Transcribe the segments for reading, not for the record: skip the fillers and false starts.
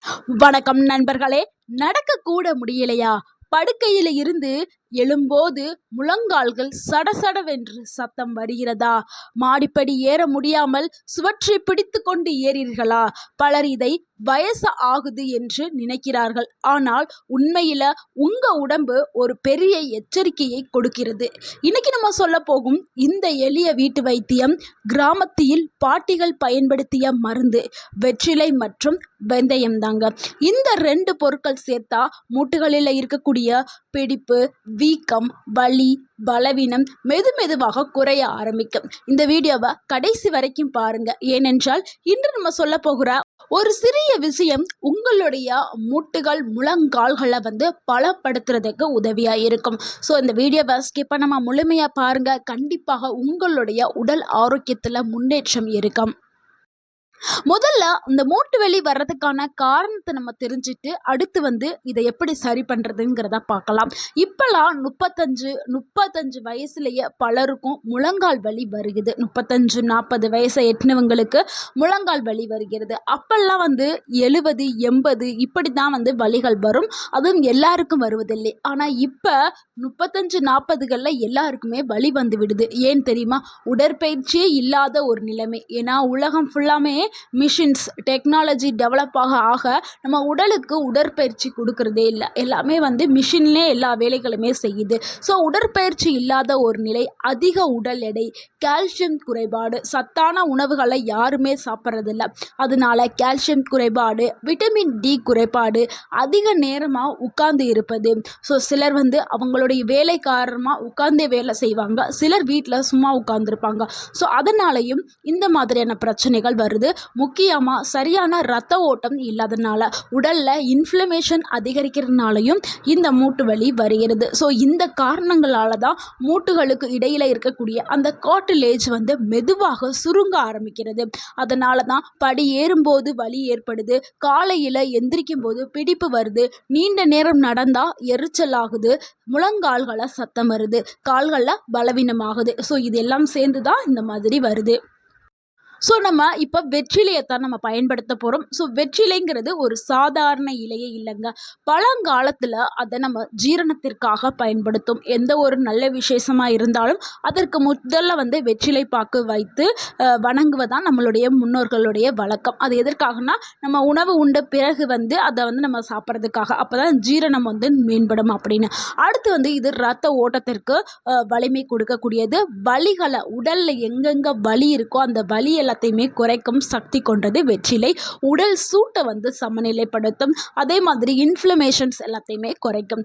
வணக்கம் நண்பர்களே. நடக்க கூட முடியலையா? படுக்கையில இருந்து எழும்போது முழங்கால்கள் சடசடவென்று சத்தம் வருகிறதா? மாடிப்படி ஏற முடியாமல் சுவற்றை பிடித்து கொண்டு ஏறீர்களா? பலர் இதை வயசு ஆகுது என்று நினைக்கிறார்கள். ஆனால் உண்மையில உங்க உடம்பு ஒரு பெரிய எச்சரிக்கையை கொடுக்கிறது. இன்னைக்கு நம்ம சொல்ல போகும் இந்த எளிய வீட்டு வைத்தியம் கிராமத்தில் பாட்டிகள் பயன்படுத்திய மருந்து வெற்றிலை மற்றும் வெந்தயம் தாங்க. இந்த 2 பொருட்கள் சேர்த்தா மூட்டுகளில் இருக்கக்கூடிய பிடிப்பு, வீக்கம், வலி, பலவீனம் மெதுவாக குறைய ஆரம்பிக்கும். இந்த வீடியோவை கடைசி வரைக்கும் பாருங்க. ஏனென்றால் இன்று நம்ம சொல்ல போகிற ஒரு சிறிய விஷயம் உங்களுடைய மூட்டுகள் முழங்கால்களை பலப்படுத்துறதுக்கு உதவியாக இருக்கும். ஸோ இந்த வீடியோவை ஸ்கிப் பண்ணாம முழுமையாக பாருங்க. கண்டிப்பாக உங்களுடைய உடல் ஆரோக்கியத்தில் முன்னேற்றம் இருக்கும். முதல்ல இந்த மூட்டு வலி வர்றதுக்கான காரணத்தை நம்ம தெரிஞ்சுட்டு அடுத்து இதை எப்படி சரி பண்ணுறதுங்கிறத பார்க்கலாம். இப்போலாம் 35 வயசுலேயே பலருக்கும் முழங்கால் வலி வருகிறது. 35-40 வயசை எட்டினவங்களுக்கு முழங்கால் வலி வருகிறது. அப்போல்லாம் 70, 80 இப்படி தான் வலிகள் வரும். அதுவும் எல்லாருக்கும் வருவதில்லை. ஆனால் இப்போ 35-40களில் எல்லாருக்குமே வலி வந்து விடுது. ஏன் தெரியுமா? உடற்பயிற்சியே இல்லாத ஒரு நிலைமை. ஏன்னா உலகம் ஃபுல்லாமே மிஷின்ஸ் டெக்னாலஜி டெவலப் ஆக நம்ம உடலுக்கு உடற்பயிற்சி கொடுக்கறதே இல்லை. எல்லாமே மிஷின்லேயே எல்லா வேலைகளுமே செய்யுது. ஸோ உடற்பயிற்சி இல்லாத ஒரு நிலை, அதிக உடல் எடை, கால்சியம் குறைபாடு, சத்தான உணவுகளை யாருமே சாப்பிட்றதில்ல. அதனால கால்சியம் குறைபாடு, விட்டமின் டி குறைபாடு, அதிக நேரமாக உட்கார்ந்து இருப்பது. ஸோ சிலர் அவங்களுடைய வேலை காரணமாக உட்கார்ந்தே வேலை செய்வாங்க. சிலர் வீட்டில் சும்மா உட்கார்ந்துருப்பாங்க. ஸோ அதனாலையும் இந்த மாதிரியான பிரச்சனைகள் வருது. முக்கியமாக சரியான இரத்த ஓட்டம் இல்லாதனால, உடலில் இன்ஃப்ளமேஷன் அதிகரிக்கிறதுனாலையும் இந்த மூட்டு வலி வருகிறது. ஸோ இந்த காரணங்களால தான் மூட்டுகளுக்கு இடையில் இருக்கக்கூடிய அந்த கார்டிலேஜ் மெதுவாக சுருங்க ஆரம்பிக்கிறது. அதனால தான் படி ஏறும்போது வலி ஏற்படுது, காலையில் எந்திரிக்கும் போது பிடிப்பு வருது, நீண்ட நேரம் நடந்தால் எரிச்சல் ஆகுது, முழங்கால்களை சத்தம் வருது, கால்களில் பலவீனமாகுது. ஸோ இதெல்லாம் சேர்ந்து தான் இந்த மாதிரி வருது. ஸோ நம்ம இப்போ வெற்றிலையை தான் நம்ம பயன்படுத்த போகிறோம். ஸோ வெற்றிலைங்கிறது ஒரு சாதாரண இலையே இல்லைங்க. பழங்காலத்தில் அதை நம்ம ஜீரணத்திற்காக பயன்படுத்தும். எந்த ஒரு நல்ல விசேஷமாக இருந்தாலும் அதற்கு முதல்ல வெற்றிலை பாக்கு வைத்து வணங்குவதான் நம்மளுடைய முன்னோர்களுடைய வழக்கம். அது எதற்காகனா, நம்ம உணவு உண்ட பிறகு அதை நம்ம சாப்பிட்றதுக்காக. அப்போ தான் ஜீரணம் மேம்படும் அப்படின்னு. அடுத்து இது இரத்த ஓட்டத்திற்கு வலிமை கொடுக்கக்கூடியது. வலிகளை உடலில் எங்கெங்கே வலி இருக்கோ அந்த வலி எல்லாத்தையுமே குறைக்கும் சக்தி கொண்டது வெற்றிலை. உடல் சூட்டை சமநிலைப்படுத்தும். அதே மாதிரி இன்ஃப்ளமேஷன்ஸ் எல்லாத்தையுமே குறைக்கும்.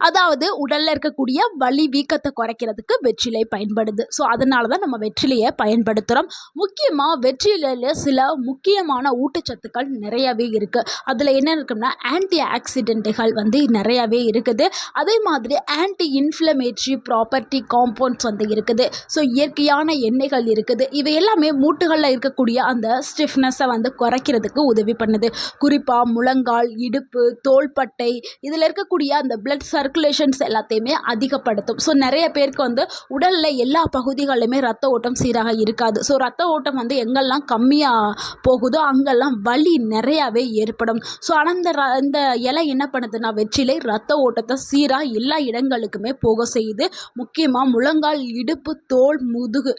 அதாவது உடலில் இருக்கக்கூடிய வலி வீக்கத்தை குறைக்கிறதுக்கு வெற்றிலை பயன்படுது. ஸோ அதனால தான் நம்ம வெற்றிலையை பயன்படுத்துகிறோம். முக்கியமாக வெற்றிலையில் சில முக்கியமான ஊட்டச்சத்துக்கள் நிறையாவே இருக்குது. அதில் என்ன இருக்குன்னா, ஆன்டி ஆக்சிடென்ட்டுகள் நிறையாவே இருக்குது. அதே மாதிரி ஆன்டி இன்ஃப்ளமேட்டரி ப்ராப்பர்ட்டி காம்பவுண்ட்ஸ் இருக்குது. ஸோ இயற்கையான எண்ணெய்கள் இருக்குது. இவை எல்லாமே மூட்டுகளில் இருக்கக்கூடிய அந்த ஸ்டிஃப்னஸை குறைக்கிறதுக்கு உதவி பண்ணுது. குறிப்பாக முழங்கால், இடுப்பு, தோள்பட்டை இதில் இருக்கக்கூடிய அந்த பிளட் சர்க்குலேஷன்ஸ் எல்லாத்தையுமே அதிகப்படுத்தும். ஸோ நிறைய பேருக்கு உடலில் எல்லா பகுதிகளிலுமே ரத்த ஓட்டம் சீராக இருக்காது. ஸோ ரத்த ஓட்டம் எங்கெல்லாம் கம்மியாக போகுதோ அங்கெல்லாம் வலி நிறையாவே ஏற்படும். ஸோ அந்த இலை என்ன பண்ணுதுன்னா, வெற்றிலை ரத்த ஓட்டத்தை சீராக எல்லா இடங்களுக்குமே போக செய்யுது. முக்கியமாக முழங்கால், இடுப்பு, தோல், முதுகு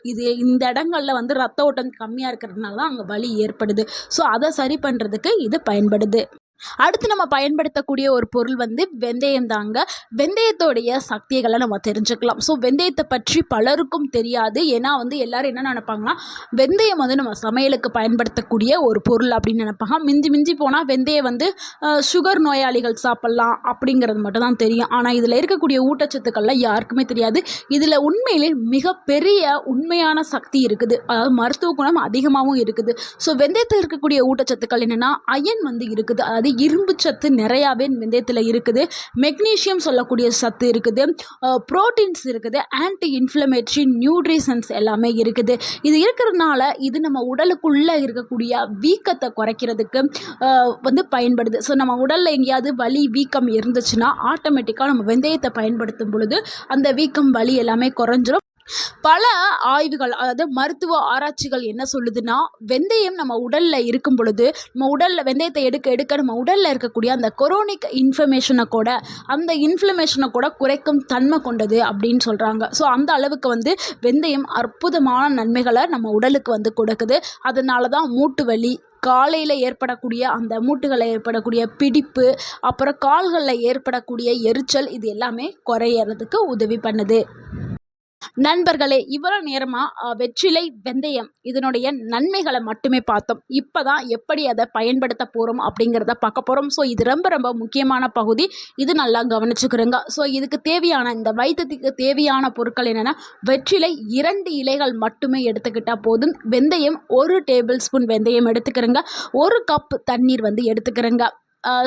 இந்த இடங்களில் ரத்த ஓட்டம் கம்மியாக இருக்கிறதுனால தான் அங்கே வலி ஏற்படுது. ஸோ அதை சரி பண்ணுறதுக்கு இது பயன்படுது. அடுத்து நம்ம பயன்படுத்தக்கூடிய ஒரு பொருள் வெந்தயம் தாங்க. வெந்தயத்தோடைய சக்திகளை நம்ம தெரிஞ்சுக்கலாம். ஸோ வெந்தயத்தை பற்றி பலருக்கும் தெரியாது. ஏன்னா எல்லாரும் என்ன நினைப்பாங்கன்னா, வெந்தயம் நம்ம சமையலுக்கு பயன்படுத்தக்கூடிய ஒரு பொருள் அப்படின்னு நினைப்பாங்க. மிஞ்சி போனால் வெந்தயம் சுகர் நோயாளிகள் சாப்பிட்லாம் அப்படிங்கிறது மட்டும் தான் தெரியும். ஆனால் இதில் இருக்கக்கூடிய ஊட்டச்சத்துக்கள்லாம் யாருக்குமே தெரியாது. இதில் உண்மையிலே மிகப்பெரிய உண்மையான சக்தி இருக்குது. அதாவது மருத்துவ குணம் அதிகமாகவும் இருக்குது. ஸோ வெந்தயத்தில் இருக்கக்கூடிய ஊட்டச்சத்துக்கள் என்னென்னா, அயன் இருக்குது. அதாவது இரும்பு சத்து நிறையாவே வெந்தயத்தில் இருக்குது. மெக்னீஷியம் சொல்லக்கூடிய சத்து இருக்குது, புரோட்டீன்ஸ் இருக்குது, ஆன்டி இன்ஃப்ளமேட்டரி நியூட்ரிஷன்ஸ் எல்லாமே இருக்குது. இது இருக்கிறதுனால இது நம்ம உடலுக்குள்ளே இருக்கக்கூடிய வீக்கத்தை குறைக்கிறதுக்கு பயன்படுது. ஸோ நம்ம உடலில் எங்கேயாவது வலி வீக்கம் இருந்துச்சுன்னா ஆட்டோமேட்டிக்காக நம்ம வெந்தயத்தை பயன்படுத்தும் பொழுது அந்த வீக்கம் வலி எல்லாமே குறைஞ்சிரும். பல ஆய்வுகள் அதாவது மருத்துவ ஆராய்ச்சிகள் என்ன சொல்லுதுன்னா, வெந்தயம் நம்ம உடல்ல இருக்கும் பொழுது, நம்ம உடல்ல வெந்தயத்தை எடுக்க எடுக்க நம்ம உடல்ல இருக்கக்கூடிய அந்த கொரோனிக் இன்ஃப்ளமேஷனை கூட குறைக்கும் தன்மை கொண்டது அப்படின்னு சொல்றாங்க. ஸோ அந்த அளவுக்கு வந்து வெந்தயம் அற்புதமான நன்மைகளை நம்ம உடலுக்கு வந்து கொடுக்குது. அதனால தான் மூட்டு வலி, காலையில் ஏற்படக்கூடிய அந்த மூட்டுகளில் ஏற்படக்கூடிய பிடிப்பு, அப்புறம் கால்களில் ஏற்படக்கூடிய எரிச்சல், இது எல்லாமே குறையறதுக்கு உதவி பண்ணுது. நண்பர்களே, இவ்வளோ நேரமாக வெற்றிலை, வெந்தயம் இதனுடைய நன்மைகளை மட்டுமே பார்த்தோம். இப்போ தான் எப்படி அதை பயன்படுத்த போகிறோம் அப்படிங்கிறத பார்க்க போகிறோம். ஸோ இது ரொம்ப ரொம்ப முக்கியமான பகுதி. இது நல்லா கவனிச்சுக்கிறோங்க. ஸோ இதுக்கு தேவையான இந்த வைத்தியத்துக்கு தேவையான பொருட்கள் என்னென்னா, வெற்றிலை 2 இலைகள் மட்டுமே எடுத்துக்கிட்டால் போதும். வெந்தயம் 1 டேபிள் ஸ்பூன் வெந்தயம் எடுத்துக்கிறேங்க. 1 கப் தண்ணீர் வந்து எடுத்துக்கிறேங்க.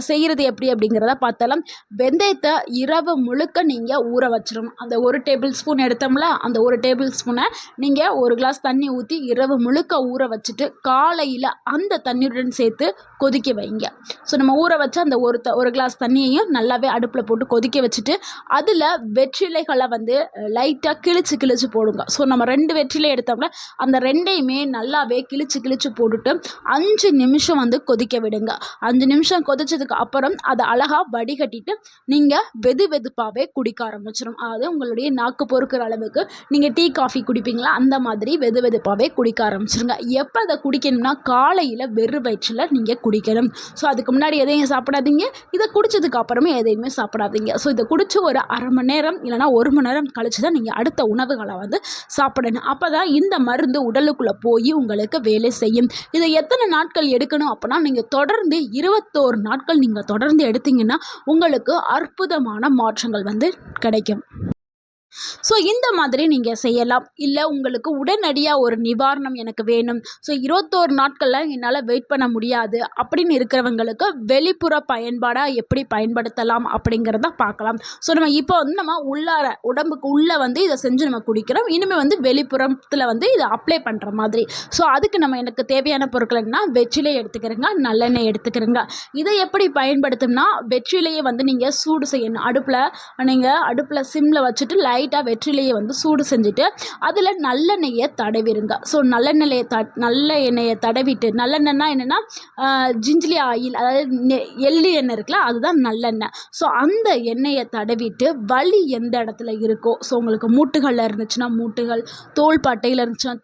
செய்கிறது எப்படி அப்படிங்கிறத பார்த்தலாம். வெந்தயத்தை இரவு முழுக்க நீங்கள் ஊற வச்சிடணும். அந்த 1 டேபிள் ஸ்பூன் எடுத்தோம்ல, அந்த 1 டேபிள் ஸ்பூனை நீங்கள் 1 கிளாஸ் தண்ணி ஊற்றி இரவு முழுக்க ஊற வச்சுட்டு காலையில் அந்த தண்ணீருடன் சேர்த்து கொதிக்க வைங்க. ஸோ நம்ம ஊற வச்ச அந்த ஒரு கிளாஸ் தண்ணியையும் நல்லாவே அடுப்பில் போட்டு கொதிக்க வச்சுட்டு அதில் வெற்றிலைகளை வந்து லைட்டாக கிழிச்சு போடுங்க. ஸோ நம்ம 2 வெற்றிலை எடுத்தோம்ல, அந்த 2யுமே நல்லாவே கிழிச்சு போட்டுட்டு 5 நிமிஷம் வந்து கொதிக்க விடுங்க. 5 நிமிஷம் கொதிச்சதுக்கு அப்புறம் அதை அழகாக வடிகட்டிட்டு நீங்கள் வெதுப்பாகவே குடிக்க ஆரம்பிச்சிடும். அதாவது உங்களுடைய நாக்கு பொறுக்கிற அளவுக்கு நீங்கள் டீ காஃபி குடிப்பீங்களா, அந்த மாதிரி வெதுப்பாகவே குடிக்க ஆரம்பிச்சிருங்க. எப்போ அதை குடிக்கணும்னா, காலையில் வெறும் வயிற்றில் நீங்கள் குடிக்கணும். ஸோ அதுக்கு முன்னாடி எதையும் சாப்பிடாதீங்க, இதை குடித்ததுக்கு அப்புறமே எதையுமே சாப்பிடாதீங்க. ஸோ இதை குடித்து ஒரு அரை மணி நேரம் இல்லைனா 1 மணி நேரம் கழிச்சு தான் நீங்கள் அடுத்த உணவுகளை வந்து சாப்பிடணும். அப்போ தான் இந்த மருந்து உடலுக்குள்ளே போய் உங்களுக்கு வேலை செய்யும். இதை எத்தனை நாட்கள் எடுக்கணும் அப்படின்னா, நீங்கள் தொடர்ந்து 21 நாட்கள் நீங்கள் தொடர்ந்து எடுத்தீங்கன்னா உங்களுக்கு அற்புதமான மாற்றங்கள் வந்து கிடைக்கும். ஸோ இந்த மாதிரி நீங்கள் செய்யலாம். இல்லை உங்களுக்கு உடனடியாக ஒரு நிவாரணம் எனக்கு வேணும், ஸோ 21 நாட்களில் என்னால் வெயிட் பண்ண முடியாது அப்படின்னு இருக்கிறவங்களுக்கு வெளிப்புற பயன்பாடாக எப்படி பயன்படுத்தலாம் அப்படிங்கிறத பார்க்கலாம். ஸோ நம்ம இப்போ வந்து நம்ம உள்ளார உடம்புக்கு உள்ளே வந்து இதை செஞ்சு நம்ம குடிக்கிறோம். இனிமேல் வந்து வெளிப்புறத்தில் வந்து இதை அப்ளை பண்ணுற மாதிரி. ஸோ அதுக்கு எனக்கு தேவையான பொருட்கள் என்ன, வெற்றிலை எடுத்துக்கிறேங்க, நல்லெண்ணெய் எடுத்துக்கிறேங்க. இதை எப்படி பயன்படுத்தணும்னா, வெற்றிலையை வந்து நீங்கள் சூடு செய்யணும். அடுப்பில் சிம்மில் வச்சுட்டு லைட்டாக வெற்றிலையை வந்து சூடு செஞ்சுட்டு அதில் நல்லெண்ணெயை தடவிடுங்க. ஸோ நல்ல எண்ணெயை தடவிட்டு, நல்லெண்ணெய்னா என்னென்னா ஜிஞ்சிலி ஆயில், அதாவது எள்ளி எண்ணெய் இருக்குல்ல, அதுதான் நல்லெண்ணெய். ஸோ அந்த எண்ணெயை தடவிட்டு வலி எந்த இடத்துல இருக்கோ, ஸோ உங்களுக்கு மூட்டுகளில் இருந்துச்சுன்னா மூட்டுகள், தோள்பட்டையில் இருந்துச்சுன்னா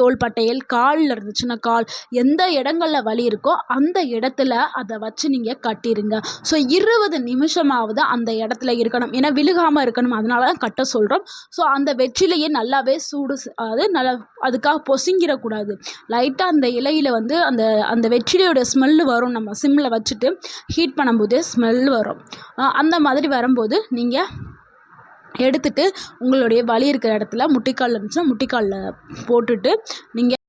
தோள்பட்டையில், காலில் இருந்துச்சுன்னா கால், எந்த இடங்களில் வலி இருக்கோ அந்த இடத்துல அதை வச்சு நீங்கள் கட்டிடுங்க. ஸோ 20 நிமிஷமாவது அந்த இடத்துல இருக்கணும். ஏன்னா விழுகாமல் இருக்கணும், அதனால தான் கட்ட சொல்கிறோம். ஸோ அந்த வெற்றிலையே நல்லாவே அதாவது நல்லா அதுக்காக பொசுங்கிடக்கூடாது. லைட்டாக அந்த இலையில் வந்து அந்த வெற்றிலையோட ஸ்மெல்லு வரும். நம்ம சிம்மில் வச்சுட்டு ஹீட் பண்ணும்போதே ஸ்மெல் வரும். அந்த மாதிரி வரும்போது நீங்கள் எடுத்துட்டு உங்களுடைய வலி இருக்கிற இடத்துல முட்டிக்காலில் இருந்துச்சுன்னா முட்டிக்காலில் போட்டுட்டு நீங்கள்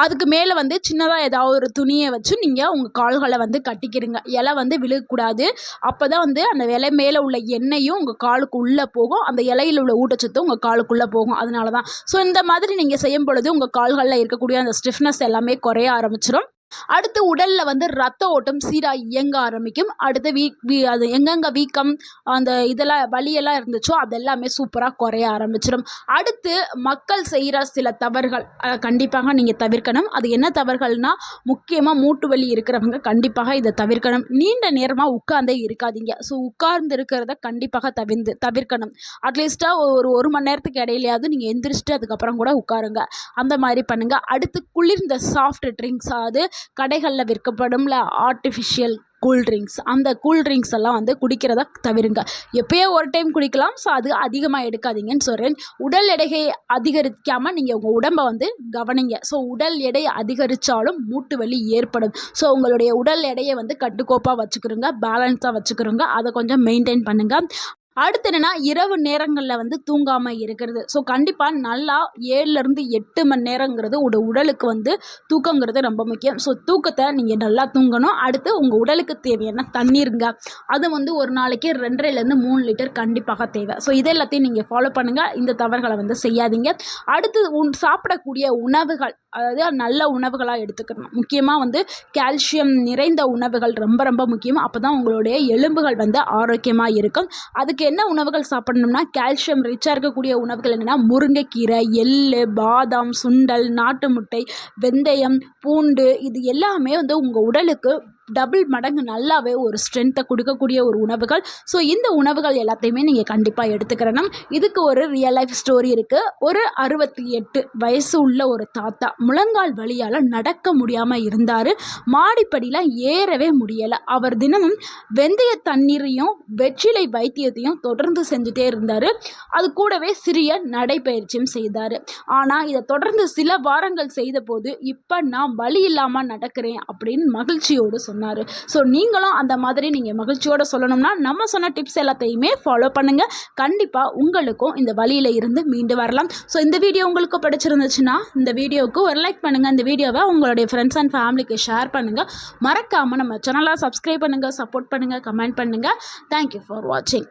அதுக்கு மேலே வந்து சின்னதாக ஏதாவது ஒரு துணியை வச்சு நீங்கள் உங்கள் கால்களை வந்து கட்டிக்கிறீங்க. இலை வந்து விழுகக்கூடாது. அப்போ தான் வந்து அந்த இலை மேலே உள்ள எண்ணெயும் உங்கள் காலுக்கு உள்ளே போகும், அந்த இலையில் உள்ள ஊட்டச்சத்தும் உங்கள் காலுக்குள்ளே போகும். அதனால தான். ஸோ இந்த மாதிரி நீங்கள் செய்யும் பொழுது உங்கள் கால்களில் இருக்கக்கூடிய அந்த ஸ்டிஃப்னஸ் எல்லாமே குறைய ஆரம்பிச்சிடும். அடுத்து உடலில் வந்து ரத்த ஓட்டம் சீராக இயங்க ஆரம்பிக்கும். அடுத்து அது எங்கெங்கே வீக்கம், அந்த இதெல்லாம் வலியெல்லாம் இருந்துச்சோ அதெல்லாமே சூப்பராக குறைய ஆரம்பிச்சிடும். அடுத்து மக்கள் செய்கிற சில தவறுகள் கண்டிப்பாக நீங்கள் தவிர்க்கணும். அது என்ன தவறுகள்னால், முக்கியமாக மூட்டு வலி இருக்கிறவங்க கண்டிப்பாக இதை தவிர்க்கணும். நீண்ட நேரமாக உட்கார்ந்தே இருக்காதீங்க. ஸோ உட்கார்ந்து இருக்கிறத கண்டிப்பாக தவிர்க்கணும். அட்லீஸ்ட்டாக ஒரு மணி நேரத்துக்கு இடையிலையாவது நீங்கள் எந்திரிச்சிட்டு அதுக்கப்புறம் கூட உட்காருங்க. அந்த மாதிரி பண்ணுங்கள். அடுத்து குளிர்ந்த சாஃப்ட் ட்ரிங்க்ஸ், அது கடைகளில் விற்கப்படும்ல ஆர்டிஃபிஷியல் கூல்ட்ரிங்க்ஸ், அந்த கூல்ட்ரிங்க்ஸ் எல்லாம் வந்து குடிக்கிறத தவிருங்க. எப்போயோ ஒரு டைம் குடிக்கலாம். ஸோ அது அதிகமாக எடுக்காதீங்கன்னு சொல்கிறேன். உடல் எடையை அதிகரிக்காமல் நீங்கள் உங்கள் உடம்பை வந்து கவனிங்க. ஸோ உடல் எடை அதிகரித்தாலும் மூட்டு வலி ஏற்படும். ஸோ உங்களுடைய உடல் எடையை வந்து கட்டுக்கோப்பாக வச்சுக்கிறோங்க, பேலன்ஸாக வச்சுக்கிறோங்க. அதை கொஞ்சம் மெயின்டைன் பண்ணுங்கள். அடுத்து என்னென்னா, இரவு நேரங்களில் வந்து தூங்காமல் இருக்கிறது. ஸோ கண்டிப்பாக நல்லா 7லேருந்து 8 மணி நேரங்கிறது உடலுக்கு வந்து தூக்கங்கிறது ரொம்ப முக்கியம். ஸோ தூக்கத்தை நீங்கள் நல்லா தூங்கணும். அடுத்து உங்கள் உடலுக்கு தேவையான தண்ணீருங்க, அது வந்து ஒரு நாளைக்கு 2.5லேருந்து 3 லிட்டர் கண்டிப்பாக தேவை. ஸோ இது எல்லாத்தையும் நீங்கள் ஃபாலோ பண்ணுங்கள். இந்த தவறுகளை வந்து செய்யாதீங்க. அடுத்து சாப்பிடக்கூடிய உணவுகள், அதாவது நல்ல உணவுகளாக எடுத்துக்கணும். முக்கியமாக வந்து கால்சியம் நிறைந்த உணவுகள் ரொம்ப ரொம்ப முக்கியம். அப்போ தான் உங்களுடைய எலும்புகள் வந்து ஆரோக்கியமாக இருக்கும். அதுக்கு என்ன உணவுகள் சாப்பிடணும்னா கால்சியம் ரிச்சாக இருக்கக்கூடிய உணவுகள் என்னென்னா முருங்கைக்கீரை, எள்ளு, பாதாம், சுண்டல், நாட்டு முட்டை, வெந்தயம், பூண்டு இது எல்லாமே வந்து உங்கள் உடலுக்கு டபுள் மடங்கு நல்லாவே ஒரு ஸ்ட்ரென்த்தை கொடுக்கக்கூடிய ஒரு உணவுகள். ஸோ இந்த உணவுகள் எல்லாத்தையுமே நீங்கள் கண்டிப்பாக எடுத்துக்கிறணும். இதுக்கு ஒரு ரியல் லைஃப் ஸ்டோரி இருக்குது. ஒரு 68 வயசு உள்ள ஒரு தாத்தா முழங்கால் வலியால் நடக்க முடியாமல் இருந்தார். மாடிப்படியில் ஏறவே முடியலை. அவர் தினமும் வெந்தய தண்ணீரையும் வெற்றிலை வைத்தியத்தையும் தொடர்ந்து செஞ்சுட்டே இருந்தார். அது கூடவே சிறிய நடைப்பயிற்சியும் செய்தார். ஆனால் இதை தொடர்ந்து சில வாரங்கள் செய்த போது இப்போ நான் வலி இல்லாமல் நடக்கிறேன் அப்படின்னு மகிழ்ச்சியோடு சொன்னார். ஸோ நீங்களும் அந்த மாதிரி நீங்கள் மகிழ்ச்சியோடு சொல்லணும்னா நம்ம சொன்ன டிப்ஸ் எல்லாத்தையுமே ஃபாலோ பண்ணுங்கள். கண்டிப்பாக உங்களுக்கும் இந்த வலியில் இருந்து மீண்டு வரலாம். ஸோ இந்த வீடியோ உங்களுக்கு பிடிச்சிருந்துச்சுன்னா இந்த வீடியோவுக்கு ஒரு லைக் பண்ணுங்கள். இந்த வீடியோவை உங்களுடைய ஃப்ரெண்ட்ஸ் அண்ட் ஃபேமிலிக்கு ஷேர் பண்ணுங்கள். மறக்காமல் நம்ம சேனலை சப்ஸ்கிரைப் பண்ணுங்கள், சப்போர்ட் பண்ணுங்கள், கமெண்ட் பண்ணுங்கள். தேங்க்யூ ஃபார் வாட்சிங்.